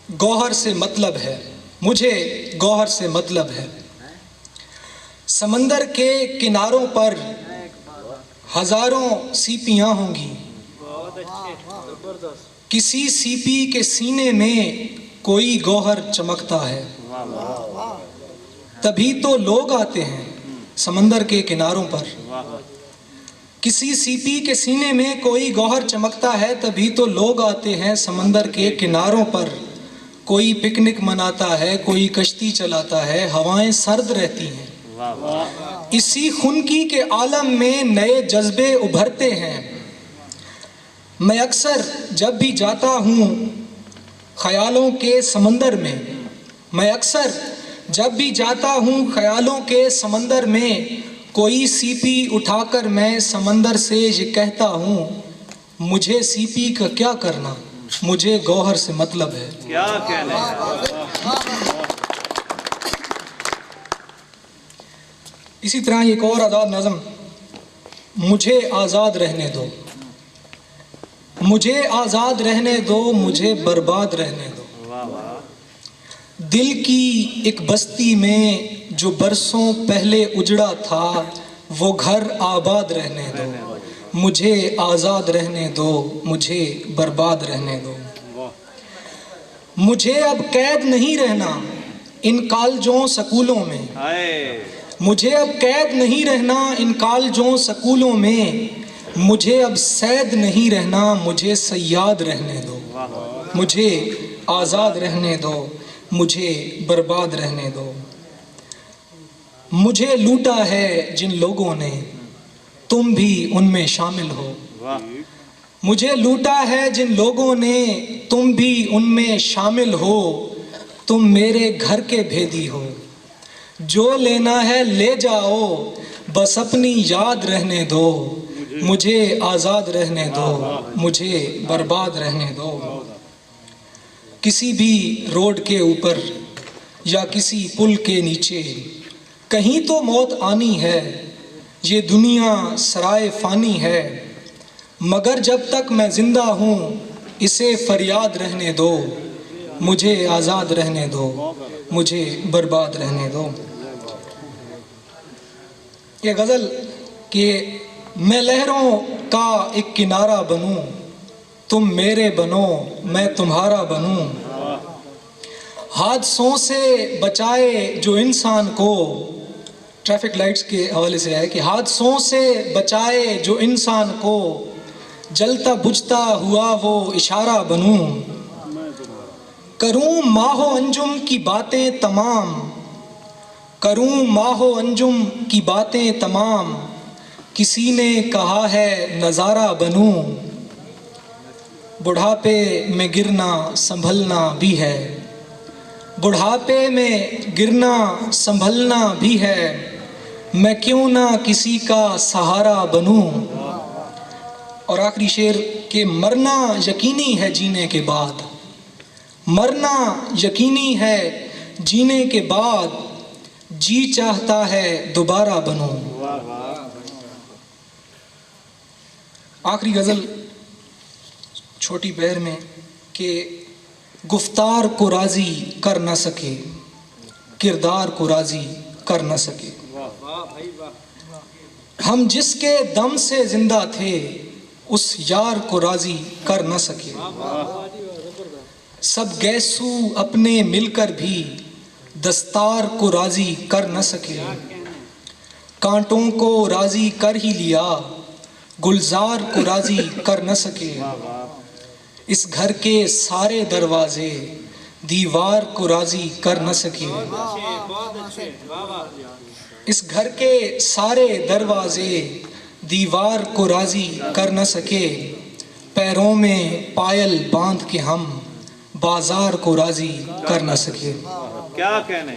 گوہر سے مطلب ہے، مجھے گوہر سے مطلب ہے۔ سمندر کے کناروں پر ہزاروں سیپیاں ہوں گی، کسی سیپی کے سینے میں کوئی گوہر چمکتا ہے، تبھی تو لوگ آتے ہیں سمندر کے کناروں پر۔ کسی سیپی کے سینے میں کوئی گوہر چمکتا ہے، تبھی تو لوگ آتے ہیں سمندر کے کناروں پر۔ کوئی پکنک مناتا ہے، کوئی کشتی چلاتا ہے، ہوائیں سرد رہتی ہیں۔ اسی خنکی کے عالم میں نئے جذبے ابھرتے ہیں۔ میں اکثر جب بھی جاتا ہوں خیالوں کے سمندر میں، میں اکثر جب بھی جاتا ہوں خیالوں کے سمندر میں، کوئی سیپی اٹھا کر میں سمندر سے یہ کہتا ہوں، مجھے سیپی کا کیا کرنا، مجھے گوہر سے مطلب ہے۔ کیا کہنے اسی طرح ایک اور آزاد نظم، مجھے آزاد رہنے دو، مجھے آزاد رہنے دو، مجھے برباد رہنے دو۔ دل کی ایک بستی میں جو برسوں پہلے اجڑا تھا، وہ گھر آباد رہنے دو، مجھے آزاد رہنے دو، مجھے برباد رہنے دو۔ مجھے اب قید نہیں رہنا ان کالجوں سکولوں میں، مجھے اب قید نہیں رہنا ان کالجوں سکولوں میں، مجھے اب صید نہیں رہنا، مجھے صیاد رہنے دو، مجھے آزاد رہنے دو، مجھے برباد رہنے دو۔ مجھے لوٹا ہے جن لوگوں نے، تم بھی ان میں شامل ہو، مجھے لوٹا ہے جن لوگوں نے، تم بھی ان میں شامل ہو۔ تم میرے گھر کے بھیدی ہو، جو لینا ہے لے جاؤ، بس اپنی یاد رہنے دو، مجھے آزاد رہنے دو، مجھے برباد رہنے دو۔ کسی بھی روڈ کے اوپر یا کسی پل کے نیچے کہیں تو موت آنی ہے، یہ دنیا سرائے فانی ہے، مگر جب تک میں زندہ ہوں اسے فریاد رہنے دو، مجھے آزاد رہنے دو، مجھے برباد رہنے دو۔ یہ غزل کہ میں لہروں کا ایک کنارہ بنوں، تم میرے بنو میں تمہارا بنوں۔ حادثوں سے بچائے جو انسان کو، ٹریفک لائٹس کے حوالے سے ہے کہ حادثوں سے بچائے جو انسان کو، جلتا بجھتا ہوا وہ اشارہ بنوں۔ کروں ماہ و انجم کی باتیں تمام، کروں ماہ و انجم کی باتیں تمام، کسی نے کہا ہے نظارہ بنوں۔ بڑھاپے میں گرنا سنبھلنا بھی ہے، بڑھاپے میں گرنا سنبھلنا بھی ہے، میں کیوں نہ کسی کا سہارا بنوں۔ اور آخری شعر کہ مرنا یقینی ہے جینے کے بعد، مرنا یقینی ہے جینے کے بعد، جی چاہتا ہے دوبارہ بنوں۔ آخری غزل چھوٹی بہر میں کہ گفتار کو راضی کر نہ سکے، کردار کو راضی کر نہ سکے۔ ہم جس کے دم سے زندہ تھے، اس یار کو راضی کر نہ سکے۔ سب گیسو اپنے مل کر بھی دستار کو راضی کر نہ سکے۔ کانٹوں کو راضی کر ہی لیا، گلزار کو راضی کر نہ سکے۔ اس گھر کے سارے دروازے دیوار کو راضی کر نہ سکے۔ اس گھر کے سارے دروازے دیوار کو راضی کر نہ سکے۔ پیروں میں پائل باندھ کے ہم بازار کو راضی کر نہ سکے۔ کیا کہنے